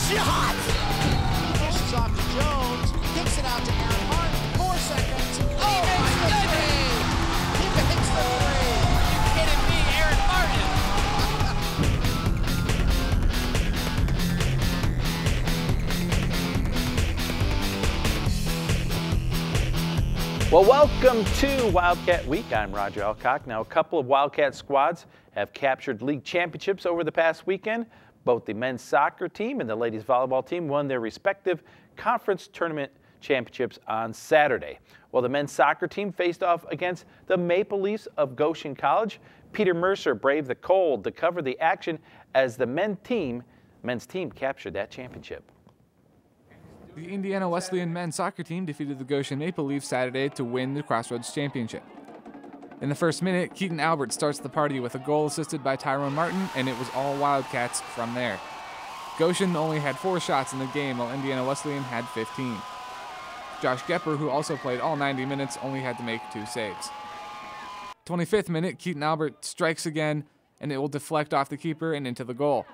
shot! Dishes off to Jones, kicks it out to Aaron Martin, 4 seconds. Oh my goodness! He hits the three. Are you kidding me, Aaron Martin? Well, welcome to Wildcat Week. I'm Roger ALCOCK. Now, a couple of Wildcat squads have captured league championships over the past weekend. Both the men's soccer team and the ladies volleyball team won their respective conference tournament championships on Saturday. Well, the men's soccer team faced off against the Maple Leafs of Goshen College. Peter Mercer braved the cold to cover the action as the men's team captured that championship. The Indiana Wesleyan men's soccer team defeated the Goshen Maple Leafs Saturday to win the Crossroads Championship. In the first minute, Keaton Albert starts the party with a goal assisted by Tyrone Martin, and it was all Wildcats from there. Goshen only had 4 shots in the game, while Indiana Wesleyan had 15. Josh Gepper, who also played all 90 minutes, only had to make 2 saves. 25th minute, Keaton Albert strikes again, and it will deflect off the keeper and into the goal.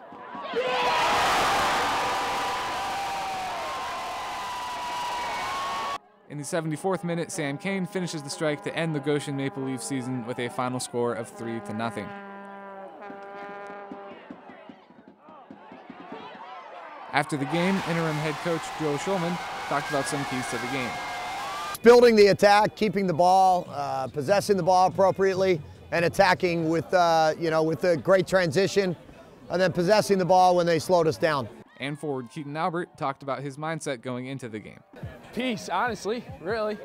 In the 74th minute, Sam Kane finishes the strike to end the Goshen Maple Leaf season with a final score of 3-0. After the game, interim head coach Joe Schulman talked about some keys to the game. Building the attack, keeping the ball, possessing the ball appropriately, and attacking with, with a great transition, and then possessing the ball when they slowed us down. And forward Keaton Albert talked about his mindset going into the game. Peace, honestly, really.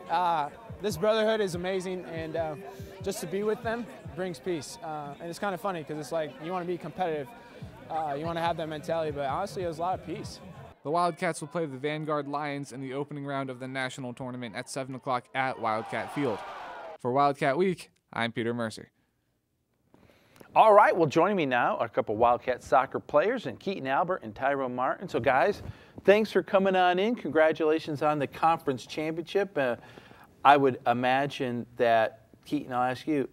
This brotherhood is amazing, and just to be with them brings peace. And it's kind of funny because it's like you want to be competitive, you want to have that mentality, but honestly, it was a lot of peace. The Wildcats will play the Vanguard Lions in the opening round of the national tournament at 7 o'clock at Wildcat Field. For Wildcat Week, I'm Peter Mercer. All right, well, joining me now are a couple Wildcat soccer players, and Keaton Albert and Tyrone Martin. So, guys, thanks for coming on in. Congratulations on the conference championship. I would imagine that, Keaton, I'll ask you,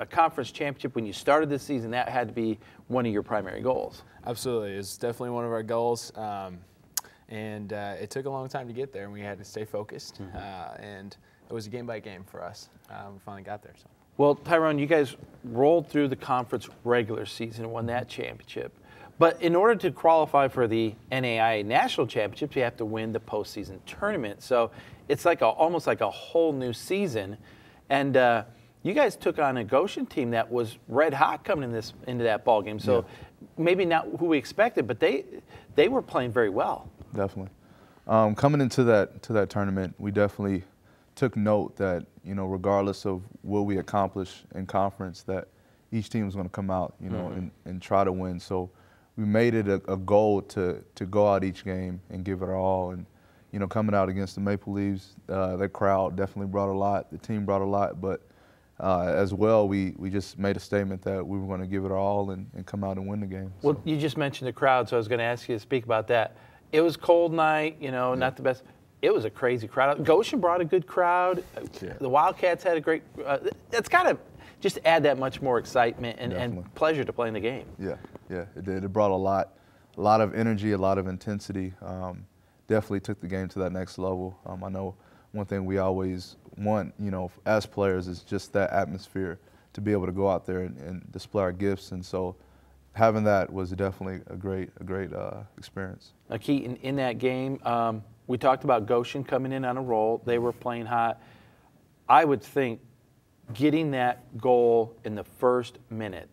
a conference championship, when you started this season, that had to be one of your primary goals. Absolutely. It's definitely one of our goals. And it took a long time to get there, and we had to stay focused. And it was a game by game for us. We finally got there. So. Well, Tyrone, you guys rolled through the conference regular season and won that championship. But in order to qualify for the NAIA National Championships, you have to win the postseason tournament. So it's like almost like a whole new season. And you guys took on a Goshen team that was red hot coming into that ball game. So maybe not who we expected, but they were playing very well. Definitely. Coming into that tournament, we definitely took note that, regardless of what we accomplish in conference, that each team was going to come out, and try to win. So we made it a goal to go out each game and give it our all. And, coming out against the Maple Leafs, the crowd definitely brought a lot. The team brought a lot. But as well, we just made a statement that we were going to give it our all and come out and win the game. Well, you just mentioned the crowd, so I was going to ask you to speak about that. It was a cold night, not the best. It was a crazy crowd. Goshen brought a good crowd. Yeah. The Wildcats had a great it's kind of just add that much more excitement and pleasure to playing the game. Yeah, it did. It brought a lot of energy, a lot of intensity. Definitely took the game to that next level. I know one thing we always want, as players, is just that atmosphere to be able to go out there and display our gifts. And so having that was definitely a great experience. Now, Keaton, in that game, we talked about Goshen coming in on a roll. They were playing hot. I would think getting that goal in the first minute,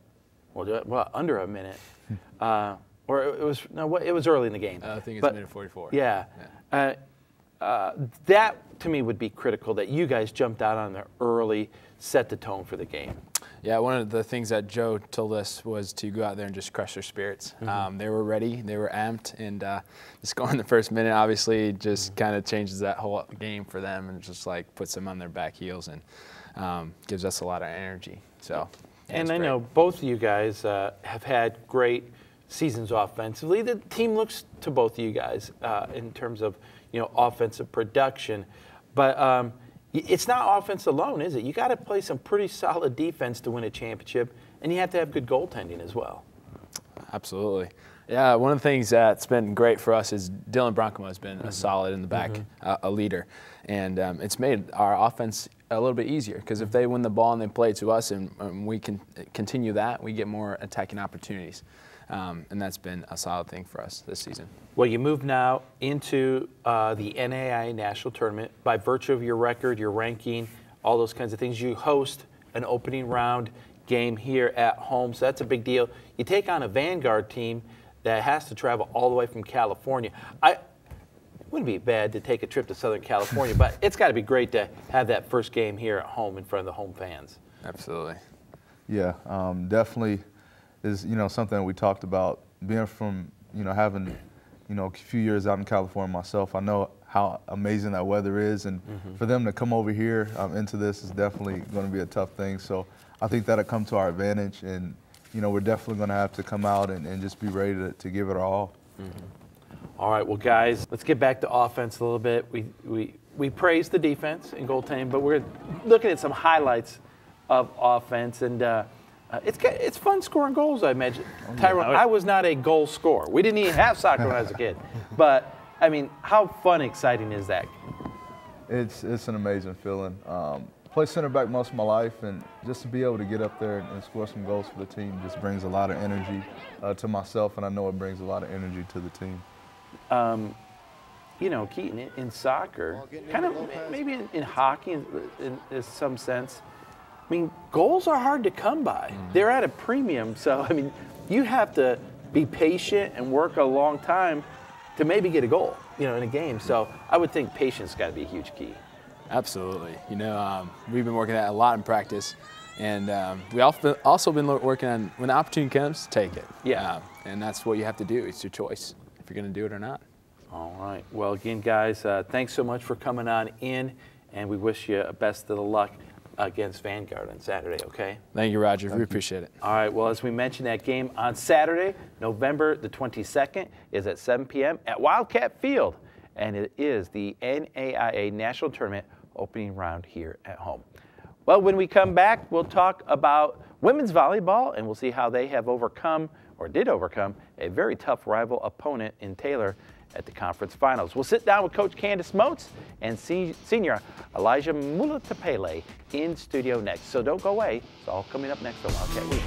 well, under a minute, or it was early in the game. I think it's minute 44. Yeah. That to me would be critical, that you guys jumped out on the early, set the tone for the game. Yeah, one of the things that Joe told us was to go out there and just crush their spirits. They were ready, they were amped, and just going the first minute obviously just kind of changes that whole game for them, and just like puts them on their back heels and gives us a lot of energy. So. And I know both of you guys have had great seasons offensively. The team looks to both of you guys in terms of offensive production, but. It's not offense alone, is it? You got to play some pretty solid defense to win a championship, and you have to have good goaltending as well. Absolutely. Yeah, one of the things that's been great for us is Dylan Bronkema has been a solid in the back, a leader. And it's made our offense a little bit easier because if they win the ball and they play to us and we can continue that, we get more attacking opportunities. And that's been a solid thing for us this season. Well, you move now into the NAIA National Tournament. By virtue of your record, your ranking, all those kinds of things, you host an opening round game here at home, so that's a big deal. You take on a Vanguard team that has to travel all the way from California. It wouldn't be bad to take a trip to Southern California, but it's got to be great to have that first game here at home in front of the home fans. Absolutely. Yeah, definitely is, something that we talked about. Being from, having, a few years out in California myself, I know how amazing that weather is, and for them to come over here into this is definitely going to be a tough thing. So I think that'll come to our advantage, and we're definitely going to have to come out and just be ready to give it our all. All right, well, guys, let's get back to offense a little bit. We praised the defense and goaltending, but we're looking at some highlights of offense, and it's fun scoring goals, I imagine. Tyrone, I was not a goal scorer. We didn't even have soccer when I was a kid. But, I mean, how fun and exciting is that? It's an amazing feeling. Played center back most of my life, and just to be able to get up there and score some goals for the team just brings a lot of energy to myself, and I know it brings a lot of energy to the team. Keaton, in soccer, kind of maybe in hockey in some sense, I mean, goals are hard to come by. They're at a premium, so, I mean, you have to be patient and work a long time to maybe get a goal, in a game. So I would think patience got to be a huge key. Absolutely. We've been working at it a lot in practice, and we also been working on when the opportunity comes, take it. Yeah. And that's what you have to do. It's your choice if you're going to do it or not. All right. Well, again, guys, thanks so much for coming on in, and we wish you best of the luck against Vanguard on Saturday, okay? Thank you, Roger. We appreciate it. All right. Well, as we mentioned, that game on Saturday, November the 22nd, is at 7 p.m. at Wildcat Field, and it is the NAIA National Tournament opening round here at home. Well, when we come back, we'll talk about women's volleyball, and we'll see how they have overcome, or did overcome, a very tough rival opponent in Taylor at the conference finals. We'll sit down with Coach Candace Moats and Senior Elijah Mulatapele in studio next. So don't go away. It's all coming up next on Wildcat Week.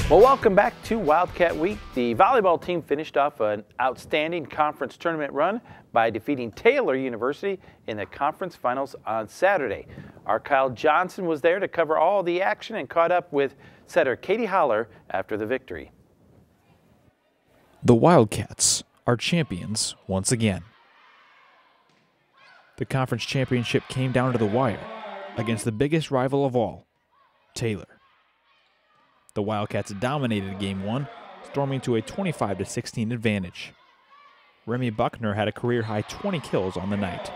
Well, welcome back to Wildcat Week. The volleyball team finished off an outstanding conference tournament run by defeating Taylor University in the conference finals on Saturday. Our Kyle Johnson was there to cover all the action and caught up with setter KATEY HOLLER after the victory. The Wildcats are champions once again. The conference championship came down to the wire against the biggest rival of all, Taylor. The Wildcats dominated Game 1, storming to a 25-16 advantage. Remy Buckner had a career-high 20 kills on the night.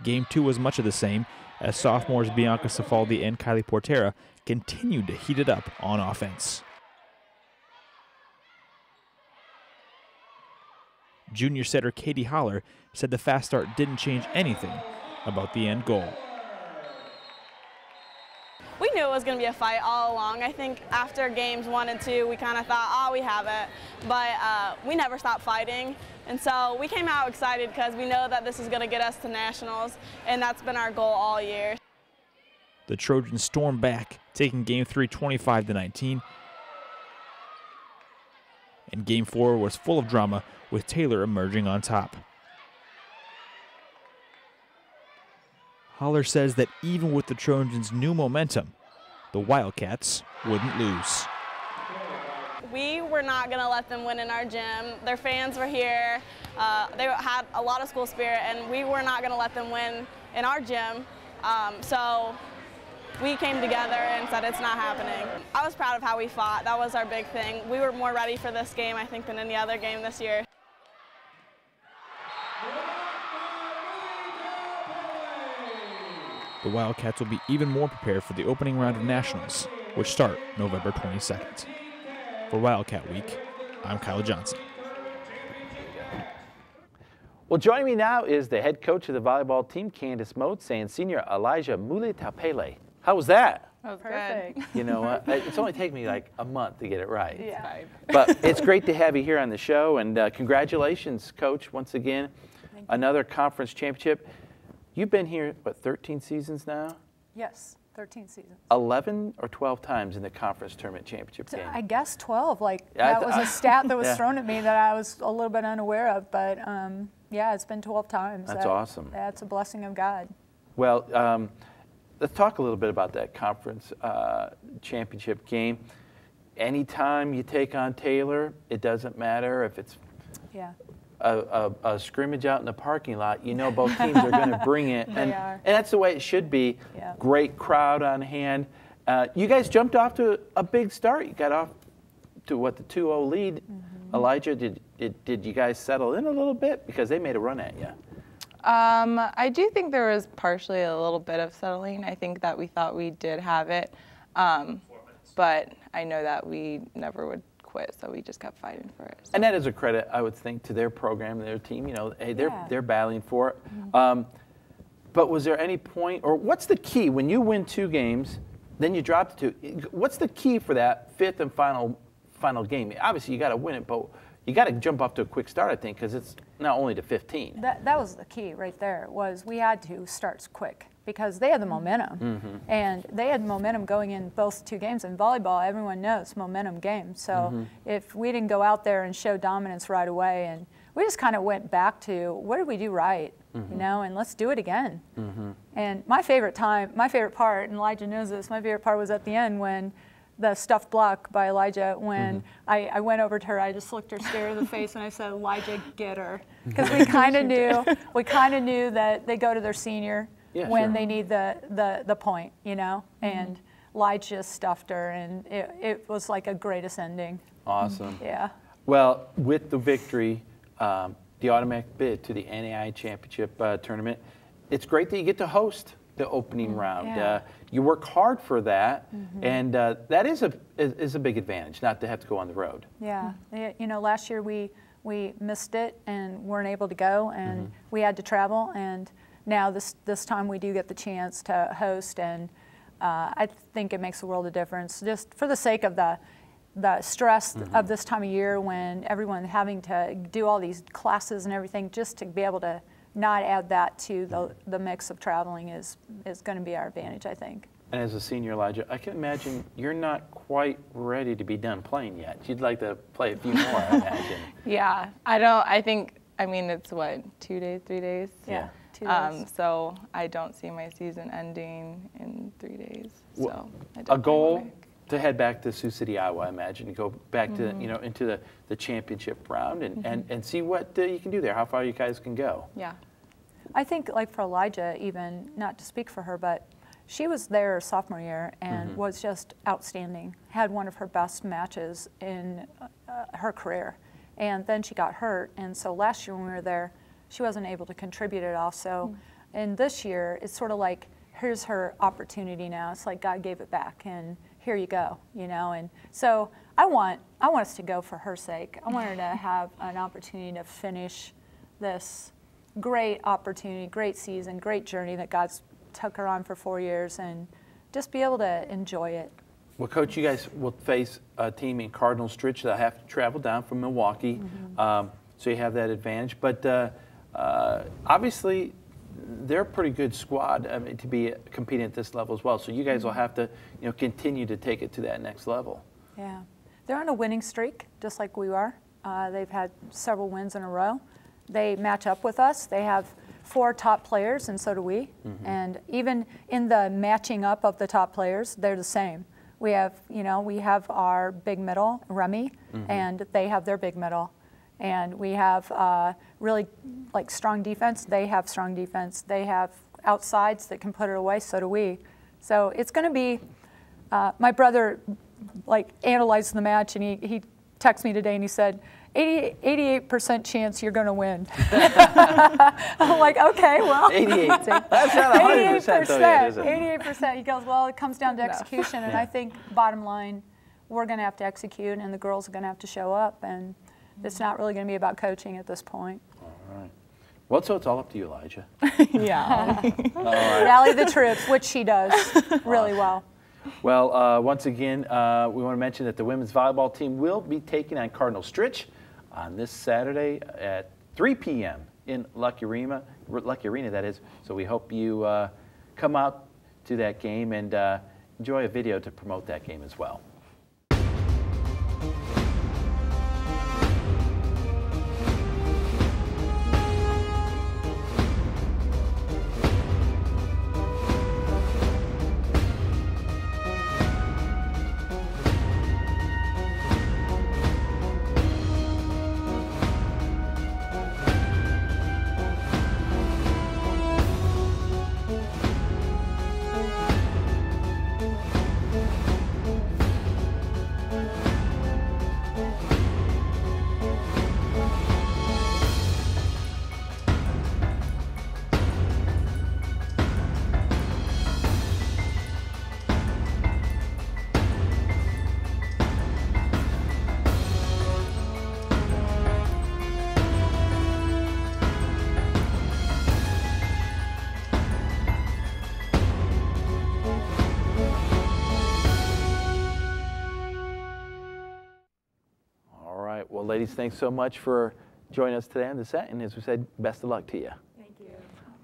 Game 2 was much of the same, as sophomores Bianca Cifaldi and Kylie Portera continued to heat it up on offense. Junior setter KATEY HOLLER said the fast start didn't change anything about the end goal. We knew it was going to be a fight all along. I think after games 1 and 2, we kind of thought, oh, we have it. But we never stopped fighting. And so we came out excited because we know that this is going to get us to nationals, and that's been our goal all year. The Trojans stormed back, taking Game 3 25-19. And Game 4 was full of drama, with Taylor emerging on top. Holler says that even with the Trojans' new momentum, the Wildcats wouldn't lose. We were not going to let them win in our gym. Their fans were here. They had a lot of school spirit, and we were not going to let them win in our gym. So we came together and said it's not happening. I was proud of how we fought. That was our big thing. We were more ready for this game, I think, than any other game this year. The Wildcats will be even more prepared for the opening round of nationals, which start November 22nd. For Wildcat Week, I'm Kyle Johnson. Well, joining me now is the head coach of the volleyball team, Candace MOATS, and senior Elijah Muletapele. How was that? That was perfect. You know, it's only taken me like a month to get it right. Yeah. But it's great to have you here on the show, and congratulations, Coach, once again. Another conference championship. You've been here, what, 13 seasons now? Yes, 13 seasons. 11 or 12 times in the conference tournament championship game. I guess 12. Like, that was a stat that was thrown at me that I was a little bit unaware of. But, yeah, it's been 12 times. That's awesome. That's a blessing of God. Well, let's talk a little bit about that conference championship game. Anytime you take on Taylor, it doesn't matter if it's a scrimmage out in the parking lot. You know both teams are going to bring it. And that's the way it should be. Yeah. Great crowd on hand. You guys jumped off to a big start. You got off to, what, the 2-0 lead. Mm-hmm. Elijah, did you guys settle in a little bit? Because they made a run at you. I do think there was partially a little bit of settling. I think that we thought we did have it, but I know that we never would quit, so we just kept fighting for it. So. And that is a credit, I would think, to their program, their team. You know, hey, they're battling for it. Mm-hmm. But was there any point, or what's the key when you win 2 games, then you drop to 2? What's the key for that 5th and final game? Obviously, you got to win it, but you got to jump off to a quick start, I think, because it's not only to 15. That was the key right there, was we had to start quick because they had the momentum. Mm-hmm. And they had momentum going in both 2 games. In volleyball, everyone knows momentum games. So if we didn't go out there and show dominance right away, and we just kind of went back to what did we do right, you know, and let's do it again. And my favorite part, and Elijah knows this, my favorite part was at the end when the stuffed block by Elijah, when I went over to her, I just looked her straight in the face and I said, "Elijah, get her," because we kind of knew that they go to their senior when they need the point, you know, and Elijah stuffed her, and it was like a greatest ending. Awesome. Yeah. Well, with the victory, the automatic bid to the NAI Championship tournament, it's great that you get to host the opening round. Yeah. You work hard for that, and that is a big advantage, not to have to go on the road. Yeah, you know, last year we missed it and weren't able to go, and we had to travel, and now this time we do get the chance to host, and I think it makes a world of difference, just for the sake of the stress of this time of year when everyone having to do all these classes and everything, just to be able to not add that to the mix of traveling is going to be our advantage, I think. And as a senior, Elijah, I can imagine you're not quite ready to be done playing yet. You'd like to play a few more, I imagine. Yeah, I mean, it's what, 2 days, 3 days? Yeah, 2 days. So I don't see my season ending in 3 days. So a goal to head back to Sioux City, Iowa, I imagine, to go back to, you know, into the championship round and see what you can do there, how far you guys can go. Yeah. I think, like for Elijah, even, not to speak for her, but she was there her sophomore year and was just outstanding, had one of her best matches in her career. And then she got hurt, and so last year when we were there, she wasn't able to contribute at all. So and this year, it's sort of like, here's her opportunity now. It's like God gave it back, and here you go, you know. And so I want us to go for her sake. I want her to have an opportunity to finish this great opportunity, great season, great journey that God's took her on for 4 years, and just be able to enjoy it. Well, Coach, you guys will face a team in Cardinal Stritch that have to travel down from Milwaukee, so you have that advantage. But obviously, they're a pretty good squad, I mean, to be competing at this level as well. So you guys will have to, you know, continue to take it to that next level. Yeah, they're on a winning streak, just like we are. They've had several wins in a row. They match up with us. They have 4 top players, and so do we. And even in the matching up of the top players, they're the same. We have, you know, we have our big middle, Remy, and they have their big middle. And we have really like strong defense. They have strong defense. They have outsides that can put it away. So do we. So it's going to be. My brother, like, analyzed the match, and he texted me today, and he said, 88% chance you're going to win. I'm like, okay, well. 88. That's not 100% though yet, is it? 88%. He goes, well, it comes down to execution, and I think bottom line, we're going to have to execute, and the girls are going to have to show up, and it's not really going to be about coaching at this point. All right. Well, so it's all up to you, Elijah. Yeah. All right. Rally the troops, which she does really well. Well, once again, we want to mention that the women's volleyball team will be taking on Cardinal Stritch on this Saturday at 3 p.m. in Lucky Arena, that is. So we hope you come out to that game and enjoy a video to promote that game as well. Well, ladies, thanks so much for joining us today on the set. And as we said, best of luck to you. Thank you.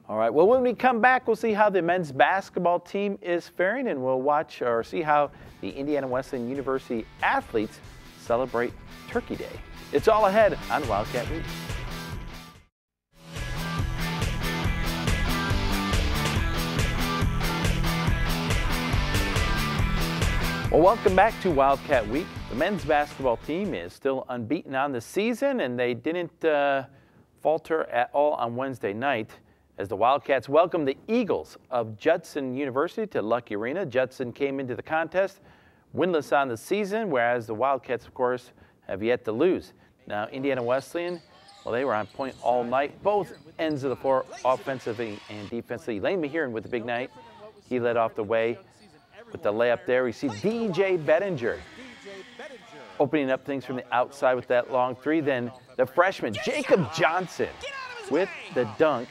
All right. Well, when we come back, we'll see how the men's basketball team is faring, and we'll watch or see how the Indiana Wesleyan University athletes celebrate Turkey Day. It's all ahead on Wildcat Week. Well, welcome back to Wildcat Week. The men's basketball team is still unbeaten on the season, and they didn't falter at all on Wednesday night as the Wildcats welcomed the Eagles of Judson University to Lucky Arena. Judson came into the contest winless on the season, whereas the Wildcats, of course, have yet to lose. Now, Indiana Wesleyan, well, they were on point all night, both ends of the floor, offensively and defensively. Lane Mahiran with the big night. He led off the way with the layup there. We see DJ Bettinger opening up things from the outside with that long three. Then the freshman, Jacob Johnson, with the dunk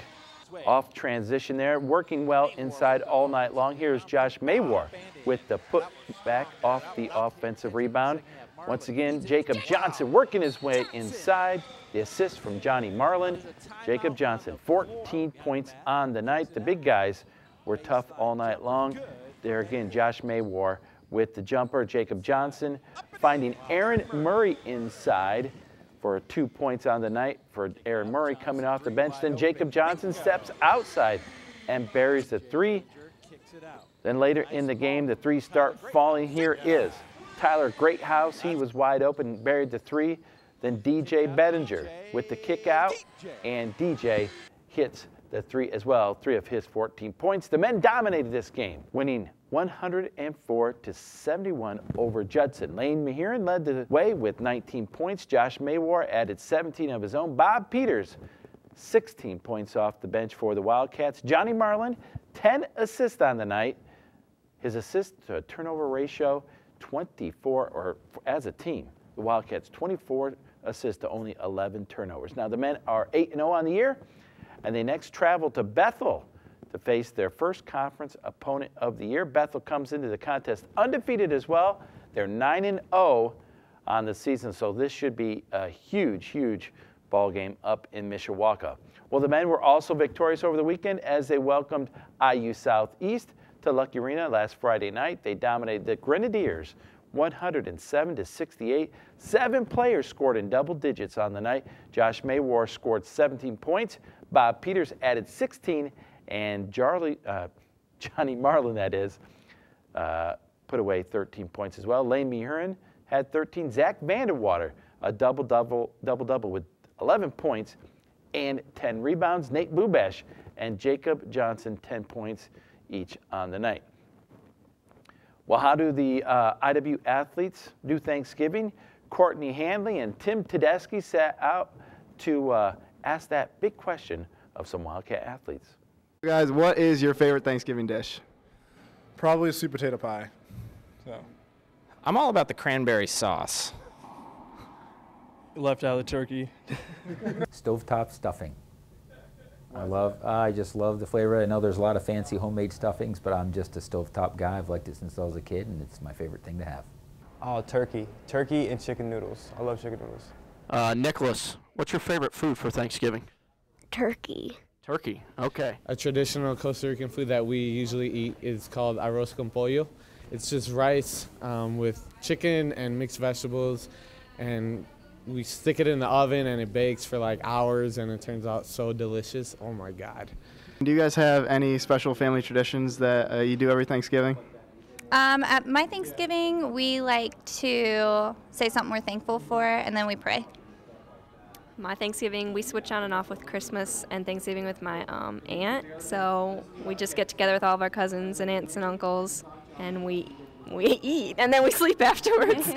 off transition there, working well inside all night long. Here's Josh Maywar with the put back off the offensive rebound. Once again, Jacob Johnson working his way inside. The assist from Johnny Marlin. Jacob Johnson, 14 points on the night. The big guys were tough all night long. There again, Josh Maywar with the jumper. Jacob Johnson finding Aaron Murray inside for 2 points on the night for Aaron Murray coming off the bench. Then Jacob Johnson steps outside and buries the three. Then later in the game, the threes start falling. Here is Tyler Greathouse. He was wide open, buried the three. Then DJ Bettinger with the kick out, and DJ hits the three as well, 3 of his 14 points. The men dominated this game, winning 104-71 over Judson. Lane Mahiran led the way with 19 points. Josh Maywar added 17 of his own. Bob Peters, 16 points off the bench for the Wildcats. Johnny Marlin, 10 assists on the night. His assist to turnover ratio, 24, or as a team, the Wildcats 24 assists to only 11 turnovers. Now the men are 8-0 on the year, and they next travel to Bethel to face their first conference opponent of the year. Bethel comes into the contest undefeated as well. They're 9-0 on the season, so this should be a huge, huge ball game up in Mishawaka. Well, the men were also victorious over the weekend as they welcomed IU Southeast to Lucky Arena last Friday night. They dominated the Grenadiers 107-68. 7 players scored in double digits on the night. Josh Maywar scored 17 points. Bob Peters added 16, and Johnny Marlin, that is, put away 13 points as well. Lane Mahiran had 13. Zach Vanderwater, a double-double with 11 points and 10 rebounds. Nate Bubash and Jacob Johnson, 10 points each on the night. Well, how do the IW athletes do Thanksgiving? Courtney Handley and Tim Tedeschi sat out to ask that big question of some Wildcat athletes. Guys, what is your favorite Thanksgiving dish? Probably a sweet potato pie. So, I'm all about the cranberry sauce. left out of the turkey. Stovetop stuffing. I just love the flavor. I know there's a lot of fancy homemade stuffings, but I'm just a stovetop guy. I've liked it since I was a kid, and it's my favorite thing to have. Oh, turkey. Turkey and chicken noodles. I love chicken noodles. Nicholas, what's your favorite food for Thanksgiving? Turkey. Turkey, okay. A traditional Costa Rican food that we usually eat is called arroz con pollo. It's just rice with chicken and mixed vegetables, and we stick it in the oven and it bakes for like hours, and it turns out so delicious. Oh my God. Do you guys have any special family traditions that you do every Thanksgiving? At my Thanksgiving, we like to say something we're thankful for, and then we pray. My Thanksgiving, we switch on and off with Christmas and Thanksgiving with my aunt. So we just get together with all of our cousins and aunts and uncles, and we eat, and then we sleep afterwards.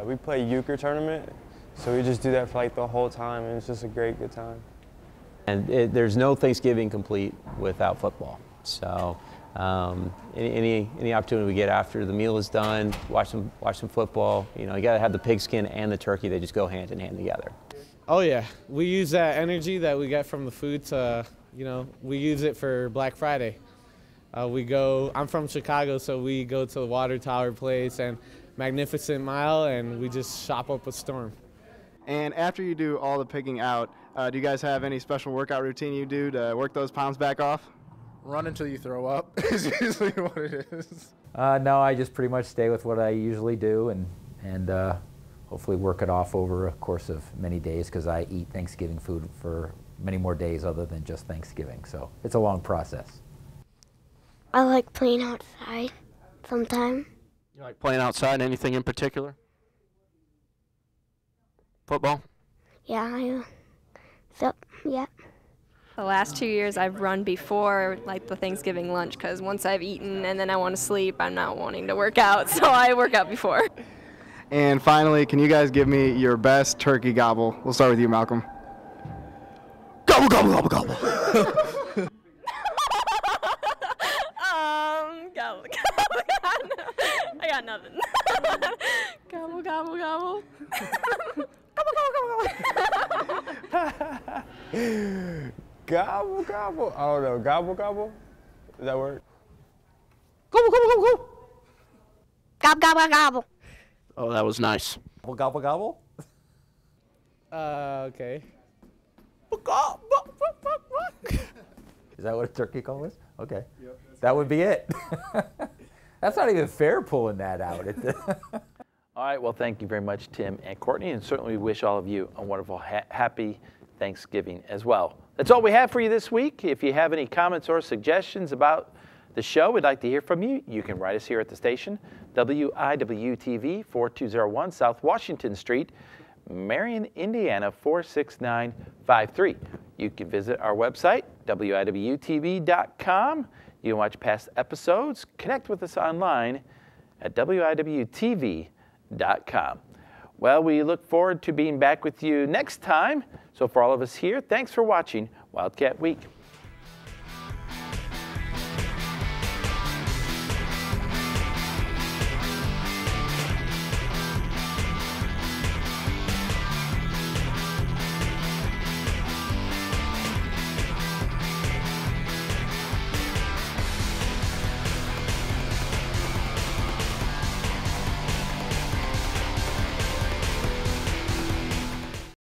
We play euchre tournament, so we just do that for like the whole time, and it's just a great good time. And there's no Thanksgiving complete without football. So any opportunity we get after the meal is done, watch some football. You know, you got to have the pigskin and the turkey. They just go hand in hand together. Oh yeah, we use that energy that we get from the food to, you know, we use it for Black Friday. I'm from Chicago, so we go to the Water Tower Place and Magnificent Mile, and we just shop up a storm. And after you do all the picking out, do you guys have any special workout routine you do to work those pounds back off? Run until you throw up is usually what it is. No, I just pretty much stay with what I usually do, and hopefully work it off over a course of many days, because I eat Thanksgiving food for many more days other than just Thanksgiving. So it's a long process. I like playing outside sometime. You like playing outside? Anything in particular? Football? Yeah, yeah. The last 2 years I've run before like the Thanksgiving lunch, because once I've eaten and then I want to sleep, I'm not wanting to work out, so I work out before. And finally, can you guys give me your best turkey gobble? We'll start with you, Malcolm. Gobble, gobble, gobble, gobble. Gobble, gobble, I got nothing. Gobble, gobble, gobble. Gobble, gobble. I don't know. Gobble, gobble? Does that work? Gobble, gobble, gobble, gobble. Gobble, gobble, gobble. Oh, that was nice. Gobble, gobble, gobble? Okay. Is that what a turkey call is? Okay. Yep, that would be it. That's not even fair pulling that out. All right, well, thank you very much, Tim and Courtney, and certainly we wish all of you a wonderful, happy Thanksgiving as well. That's all we have for you this week. If you have any comments or suggestions about the show, we'd like to hear from you. You can write us here at the station, WIWTV 4201 South Washington Street, Marion, Indiana 46953. You can visit our website, WIWTV.com. You can watch past episodes, connect with us online at WIWTV.com. Well, we look forward to being back with you next time. So for all of us here, thanks for watching Wildcat Week.